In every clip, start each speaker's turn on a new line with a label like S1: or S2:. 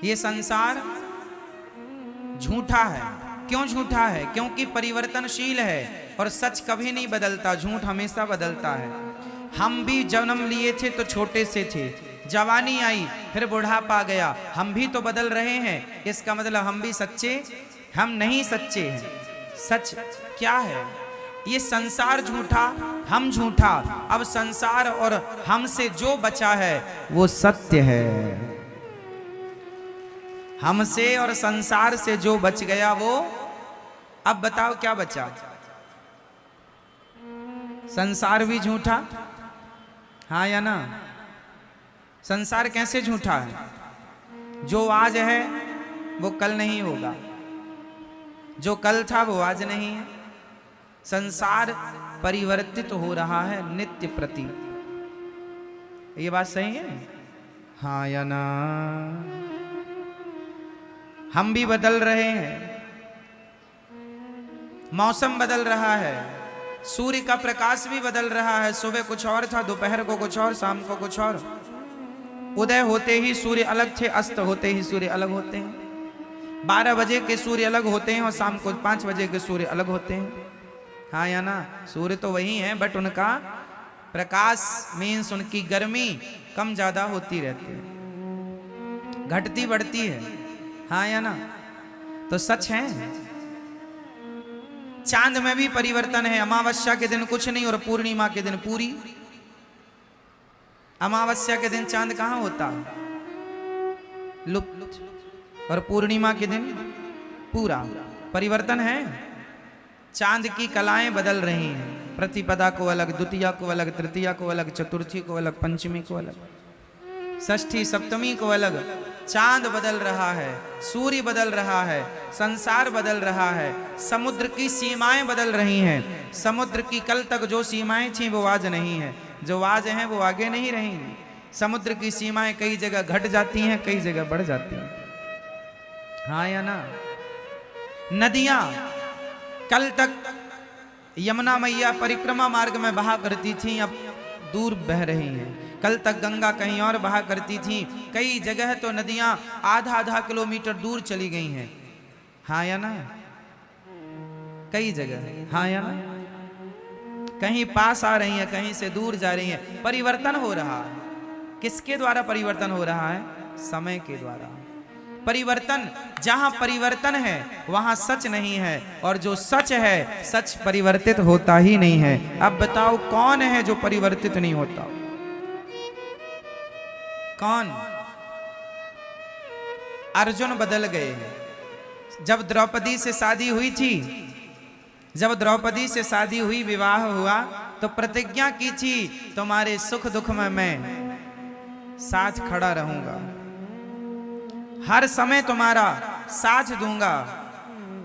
S1: ये संसार झूठा है। क्यों झूठा है? क्योंकि परिवर्तनशील है और सच कभी नहीं बदलता, झूठ हमेशा बदलता है। हम भी जन्म लिए थे तो छोटे से थे, जवानी आई फिर बुढ़ापा गया, हम भी तो बदल रहे हैं। इसका मतलब हम भी सच्चे, हम नहीं सच्चे हैं। सच क्या है? ये संसार झूठा, हम झूठा। अब संसार और हमसे जो बचा है वो सत्य है। हमसे और संसार से जो बच गया वो, अब बताओ क्या बचा? संसार भी झूठा, हाँ या ना? संसार कैसे झूठा है? जो आज है वो कल नहीं होगा, जो कल था वो आज नहीं है। संसार परिवर्तित हो रहा है नित्य प्रति। ये बात सही है, हाँ या ना? हम भी बदल रहे हैं, मौसम बदल रहा है, सूर्य का प्रकाश भी बदल रहा है। सुबह कुछ और था, दोपहर को कुछ और, शाम को कुछ और। उदय होते ही सूर्य अलग थे, अस्त होते ही सूर्य अलग होते हैं। 12 बजे के सूर्य अलग होते हैं और शाम को 5 बजे के सूर्य अलग होते हैं, हाँ या ना? सूर्य तो वही है, बट उनका प्रकाश मीन्स उनकी गर्मी कम ज्यादा होती रहती है, घटती बढ़ती है, हाँ या ना? तो सच है। चांद में भी परिवर्तन है। अमावस्या के दिन कुछ नहीं और पूर्णिमा के दिन पूरी। अमावस्या के दिन चांद कहां होता? लुप्त। और पूर्णिमा के दिन पूरा। परिवर्तन है। चांद की कलाएं बदल रही हैं। प्रतिपदा को अलग, द्वितीया को अलग, तृतीया को अलग, चतुर्थी को अलग, पंचमी को अलग, षष्ठी सप्तमी को अलग। चांद बदल रहा है, सूर्य बदल रहा है, संसार बदल रहा है, समुद्र की सीमाएं बदल रही हैं। समुद्र की कल तक जो सीमाएं थीं वो आज नहीं है, जो आज हैं वो आगे नहीं रहेंगी। समुद्र की सीमाएं कई जगह घट जाती हैं, कई जगह बढ़ जाती हैं, हाँ या ना? नदियां कल तक यमुना मैया परिक्रमा मार्ग में बहा करती थीं, अब दूर बह रही हैं। कल तक गंगा कहीं और बहा करती थी, कई जगह तो नदियां आधा किलोमीटर दूर चली गई हैं, हाँ या ना? कई जगह, हाँ या ना? कहीं पास आ रही हैं, कहीं से दूर जा रही हैं। परिवर्तन हो रहा है। किसके द्वारा परिवर्तन हो रहा है? समय के द्वारा। परिवर्तन, जहां परिवर्तन है वहां सच नहीं है, और जो सच है, सच परिवर्तित होता ही नहीं है। अब बताओ कौन है जो परिवर्तित नहीं होता? कौन? अर्जुन बदल गए हैं। जब द्रौपदी से शादी हुई थी, जब द्रौपदी से शादी हुई, विवाह हुआ, तो प्रतिज्ञा की थी तुम्हारे सुख दुख में मैं साथ खड़ा रहूंगा, हर समय तुम्हारा साथ दूंगा,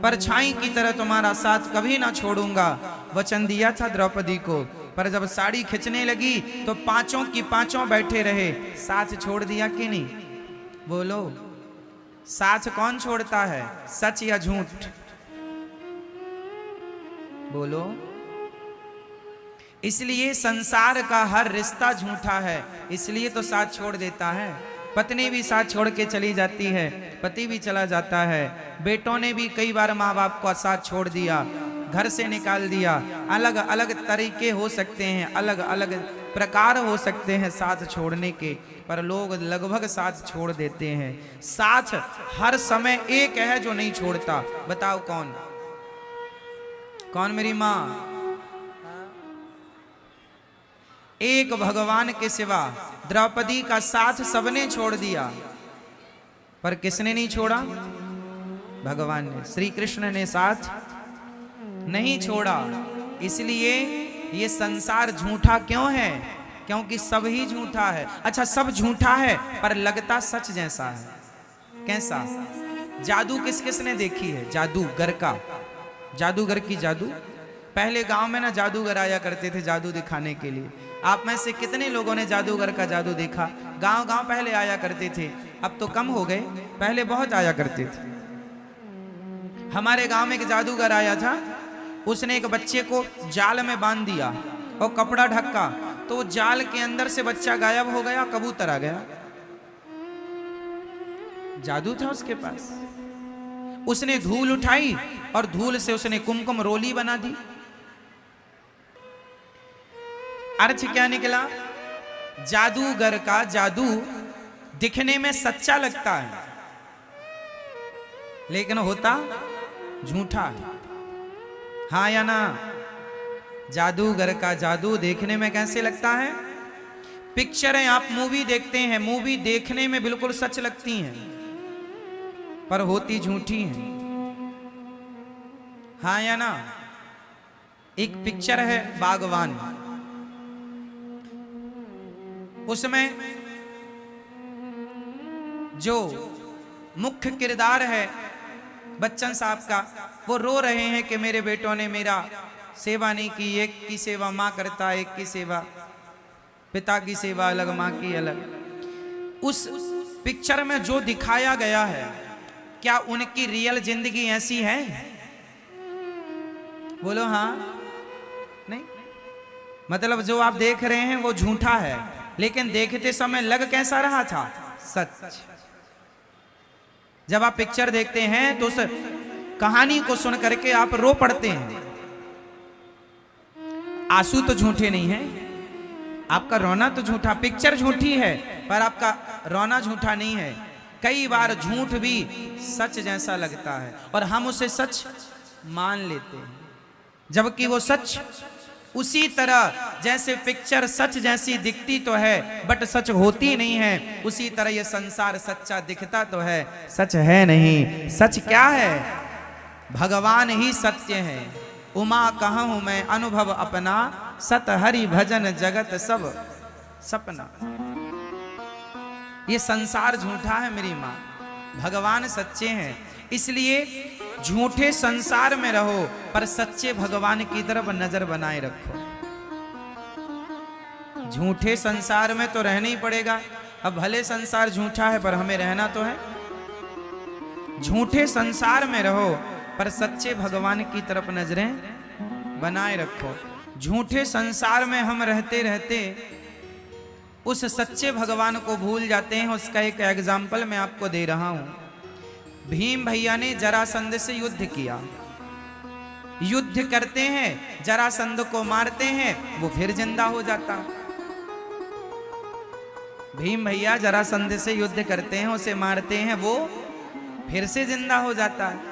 S1: परछाई की तरह तुम्हारा साथ कभी ना छोड़ूंगा। वचन दिया था द्रौपदी को, पर जब साड़ी खिंचने लगी तो पांचों की पांचों बैठे रहे। साथ छोड़ दिया कि नहीं? बोलो, साथ कौन छोड़ता है? सच या झूठ? बोलो। इसलिए संसार का हर रिश्ता झूठा है, इसलिए तो साथ छोड़ देता है। पत्नी भी साथ छोड़ के चली जाती है, पति भी चला जाता है, बेटों ने भी कई बार माँ बाप को साथ छोड़ दिया, घर से निकाल दिया। अलग अलग तरीके हो सकते हैं, अलग अलग प्रकार हो सकते हैं साथ छोड़ने के, पर लोग लगभग साथ छोड़ देते हैं। साथ हर समय एक है जो नहीं छोड़ता, बताओ कौन? कौन मेरी माँ? एक भगवान के सिवा द्रौपदी का साथ सबने छोड़ दिया, पर किसने नहीं छोड़ा? भगवान ने, श्री कृष्ण ने साथ नहीं छोड़ा। इसलिए ये संसार झूठा क्यों है? क्योंकि सब ही झूठा है। अच्छा, सब झूठा है पर लगता सच जैसा है। कैसा? जादू किस किस ने देखी है? जादूगर का, जादूगर की जादू। पहले गांव में ना जादूगर आया करते थे जादू दिखाने के लिए। आप में से कितने लोगों ने जादूगर का जादू देखा? गांव गांव पहले आया करते थे, अब तो कम हो गए, पहले बहुत आया करते थे। हमारे गांव में एक जादूगर आया था, उसने एक बच्चे को जाल में बांध दिया और कपड़ा ढका, तो जाल के अंदर से बच्चा गायब हो गया, कबूतर आ गया। जादू था उसके पास। उसने धूल उठाई और धूल से उसने कुमकुम रोली बना दी। अर्थ क्या निकला? जादूगर का जादू दिखने में सच्चा लगता है, लेकिन होता झूठा है। हाँ या ना? जादूगर का जादू देखने में कैसे लगता है? पिक्चरें आप मूवी देखते हैं, मूवी देखने में बिल्कुल सच लगती हैं, पर होती झूठी हैं। हाँ या ना? एक पिक्चर है बागवान, उसमें जो मुख्य किरदार है बच्चन साहब का, वो रो रहे हैं कि मेरे बेटों ने मेरा सेवा नहीं की। एक की सेवा माँ करता, एक की सेवा पिता की सेवा अलग, माँ की अलग। उस पिक्चर में जो दिखाया गया है, क्या उनकी रियल जिंदगी ऐसी है? बोलो हाँ नहीं? मतलब जो आप देख रहे हैं वो झूठा है, लेकिन देखते समय लग कैसा रहा था? सच। जब आप पिक्चर देखते हैं तो उस कहानी को सुन करके आप रो पड़ते हैं। आंसू तो झूठे नहीं है, आपका रोना तो झूठा। पिक्चर झूठी है पर आपका रोना झूठा नहीं है। कई बार झूठ भी सच जैसा लगता है और हम उसे सच मान लेते हैं, जबकि वो सच उसी तरह जैसे पिक्चर सच जैसी दिखती तो है बट सच होती नहीं है, उसी तरह ये संसार सच्चा दिखता तो है, सच है नहीं। सच क्या है? भगवान ही सत्य है। उमा कहूं मैं अनुभव अपना, सत हरि भजन जगत सब सपना। ये संसार झूठा है मेरी माँ, भगवान सच्चे हैं। इसलिए झूठे संसार में रहो पर सच्चे भगवान की तरफ नजर बनाए रखो। झूठे संसार में तो रहना ही पड़ेगा। अब भले संसार झूठा है पर हमें रहना तो है। झूठे संसार में रहो पर सच्चे भगवान की तरफ नजरें बनाए रखो। झूठे संसार में हम रहते रहते उस सच्चे भगवान को भूल जाते हैं। उसका एक एग्जाम्पल मैं आपको दे रहा हूं। भीम भैया ने जरासंध से युद्ध किया। युद्ध करते हैं, जरासंध को मारते हैं, वो फिर जिंदा हो जाता। भीम भैया जरासंध से युद्ध करते हैं, उसे मारते हैं, वो फिर से जिंदा हो जाता है।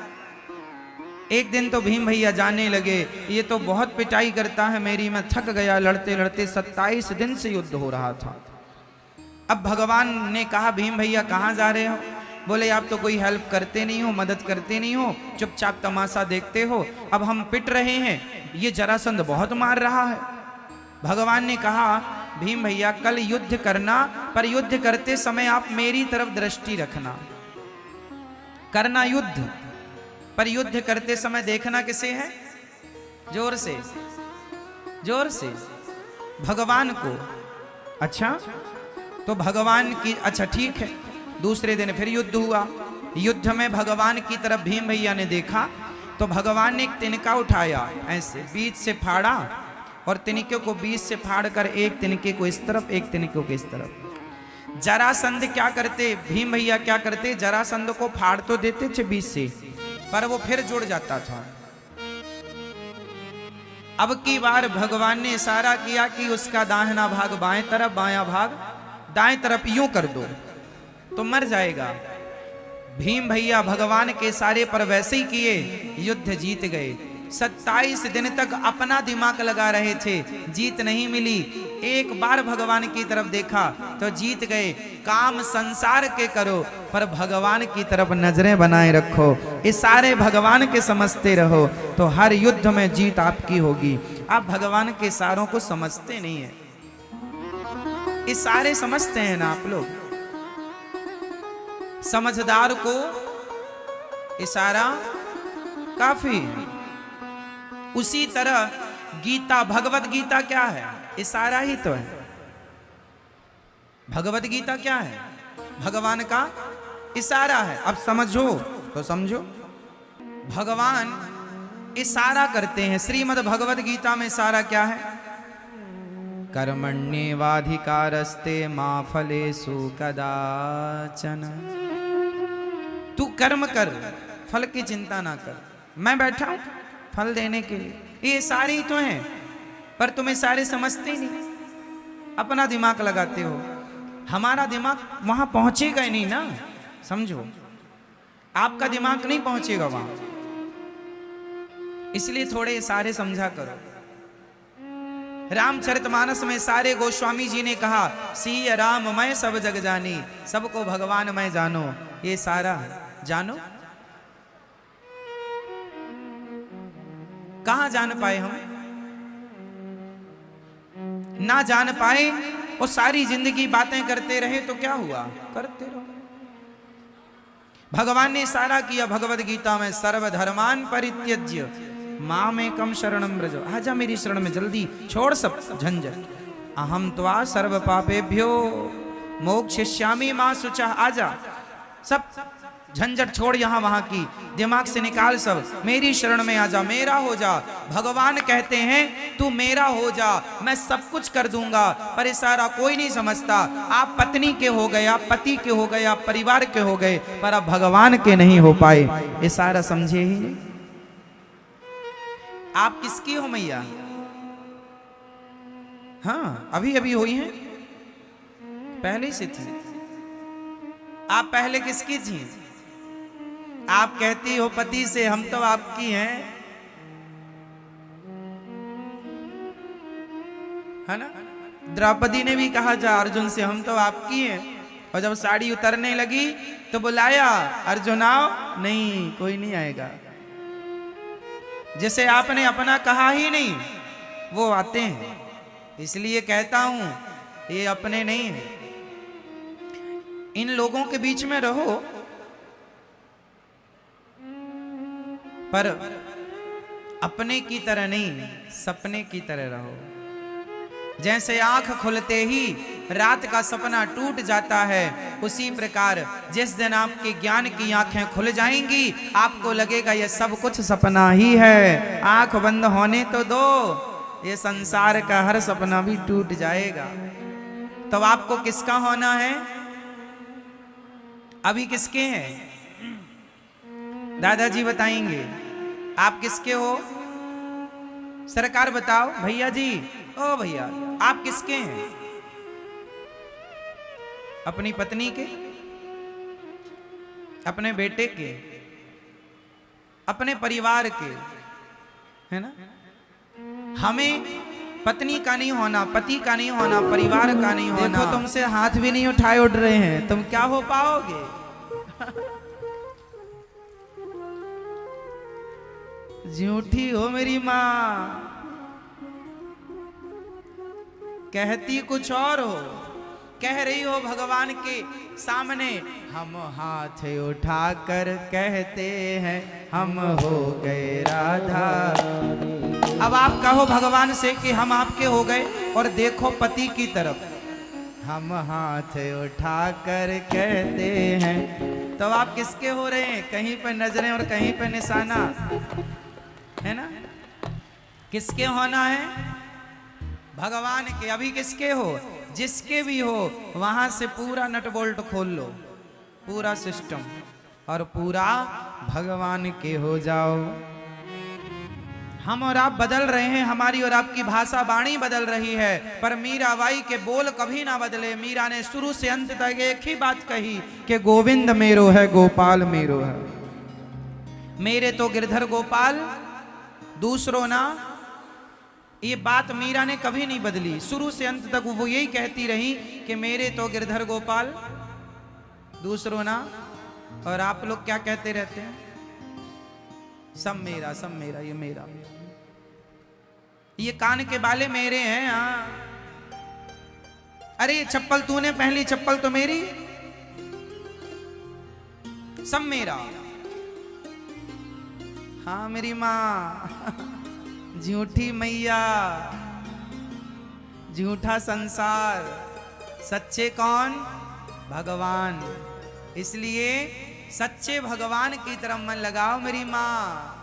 S1: एक दिन तो भीम भैया जाने लगे, ये तो बहुत पिटाई करता है मेरी, मैं थक गया लड़ते लड़ते। 27 दिन से युद्ध हो रहा था। अब भगवान ने कहा भीम भैया कहाँ जा रहे हो? बोले आप तो कोई हेल्प करते नहीं हो, मदद करते नहीं हो, चुपचाप तमाशा देखते हो। अब हम पिट रहे हैं, ये जरासंध बहुत मार रहा है। भगवान ने कहा भीम भैया कल युद्ध करना, पर युद्ध करते समय आप मेरी तरफ दृष्टि रखना। करना युद्ध, पर युद्ध करते समय देखना किसे है? जोर से, जोर से, भगवान को। अच्छा तो भगवान की, अच्छा ठीक है। दूसरे दिन फिर युद्ध हुआ। युद्ध में भगवान की तरफ भीम भैया ने देखा तो भगवान ने एक तिनका उठाया, ऐसे बीच से फाड़ा और तिनके को बीच से फाड़ कर एक तिनके को इस तरफ, एक तिनके को इस तरफ। जरासंध क्या करते, भीम भैया क्या करते, जरासंध को फाड़ तो देते थे बीच से, पर वो फिर जुड़ जाता था। अब की बार भगवान ने इशारा किया कि उसका दाहिना भाग बाएं तरफ, बायां भाग दाएं तरफ, यूं कर दो तो मर जाएगा। भीम भैया भगवान के इशारे पर वैसे ही किए, युद्ध जीत गए। 27 दिन तक अपना दिमाग लगा रहे थे, जीत नहीं मिली। एक बार भगवान की तरफ देखा तो जीत गए। काम संसार के करो पर भगवान की तरफ नजरें बनाए रखो। इशारे भगवान के समझते रहो तो हर युद्ध में जीत आपकी होगी। आप भगवान के इशारों को समझते नहीं है, इशारे समझते हैं ना आप लोग। समझदार को इशारा काफी है। उसी तरह गीता, भगवत गीता क्या है? इशारा ही तो है। भगवत गीता क्या है? भगवान का इशारा है। अब समझो तो समझो, भगवान इशारा करते हैं। श्रीमद् भगवत गीता में इशारा क्या है? कर्मण्येवाधिकारस्ते मा फलेषु कदाचन। तू कर्म कर, फल की चिंता ना कर, मैं बैठा हूं फल देने के लिए। ये सारे ही तो हैं, पर तुम्हें सारे समझते ही नहीं, अपना दिमाग लगाते हो। हमारा दिमाग वहां पहुंचेगा ही नहीं ना, समझो, आपका दिमाग नहीं पहुंचेगा वहां, इसलिए थोड़े सारे समझा करो। रामचरितमानस में सारे गोस्वामी जी ने कहा, सिय राम मैं सब जग जानी, सबको भगवान मैं जानो। ये सारा जानो, कहां जान पाए हम? ना जान पाए और सारी जिंदगी बातें करते रहे तो क्या हुआ? करते रहो। भगवान ने सारा किया भगवद गीता में, सर्वधर्मान परित्यज्य मामेकं शरणं व्रज। आजा मेरी शरण में, जल्दी छोड़ सब झंझट। अहम त्वा सर्व पापेभ्यो मोक्षयिष्यामि मा शुचः। आजा, सब झंझट छोड़ यहां वहां की, दिमाग से निकाल सब, मेरी शरण में आजा, मेरा हो जा। भगवान कहते हैं तू मेरा हो जा, मैं सब कुछ कर दूंगा। पर इशारा कोई नहीं समझता। आप पत्नी के हो गए, आप पति के हो गए, आप परिवार के हो गए, पर अब भगवान के नहीं हो पाए। इशारा समझे ही नहीं। आप किसकी हो मैया? हाँ, अभी अभी हुई हैं, पहले से थी। आप पहले किसकी थी? आप कहती हो पति से, हम तो आपकी हैं, है ना? द्रौपदी ने भी कहा जा अर्जुन से, हम तो आपकी हैं। और जब साड़ी उतरने लगी तो बुलाया, अर्जुन आओ, नहीं कोई नहीं आएगा। जिसे आपने अपना कहा ही नहीं वो आते हैं। इसलिए कहता हूं ये अपने नहीं है। इन लोगों के बीच में रहो, पर अपने की तरह नहीं, सपने की तरह रहो। जैसे आंख खुलते ही रात का सपना टूट जाता है, उसी प्रकार जिस दिन आपके ज्ञान की आंखें खुल जाएंगी, आपको लगेगा ये सब कुछ सपना ही है। आंख बंद होने तो दो, ये संसार का हर सपना भी टूट जाएगा। तो आपको किसका होना है? अभी किसके हैं? दादाजी बताएंगे। आप किसके हो? सरकार बताओ। भैया जी, ओ भैया, आप किसके हैं? अपनी पत्नी के, अपने बेटे के, अपने परिवार के, है ना? हमें पत्नी का नहीं होना, पति का नहीं होना, परिवार का नहीं होना। देखो तुमसे हाथ भी नहीं उठाए उठ रहे हैं, तुम क्या हो पाओगे? झूठी हो मेरी माँ, कहती कुछ और हो। कह रही हो भगवान के सामने, हम हाथ उठाकर कहते हैं हम हो गए राधा। अब आप कहो भगवान से कि हम आपके हो गए, और देखो पति की तरफ, हम हाथ उठाकर कहते हैं। तो आप किसके हो रहे हैं? कहीं पे नजरें और कहीं पे निशाना, है ना? किसके होना है? भगवान के। अभी किसके हो? जिसके भी हो, वहां से पूरा नट बोल्ट खोल लो, पूरा सिस्टम, और पूरा भगवान के हो जाओ। हम और आप बदल रहे हैं, हमारी और आपकी भाषा वाणी बदल रही है, पर मीराबाई के बोल कभी ना बदले। मीरा ने शुरू से अंत तक एक ही बात कही कि गोविंद मेरो है, गोपाल मेरो है। मेरे तो गिरधर गोपाल, दूसरों ना। ये बात मीरा ने कभी नहीं बदली, शुरू से अंत तक वो यही कहती रही कि मेरे तो गिरधर गोपाल, दूसरों ना। और आप लोग क्या कहते रहते हैं? सब मेरा, सब मेरा, ये मेरा, ये कान के बाले मेरे हैं। हाँ, अरे ये चप्पल तूने पहली, चप्पल तो मेरी, सब मेरा। हाँ मेरी माँ, झूठी मैया, झूठा संसार, सच्चे कौन? भगवान। इसलिए सच्चे भगवान की तरफ मन लगाओ मेरी माँ।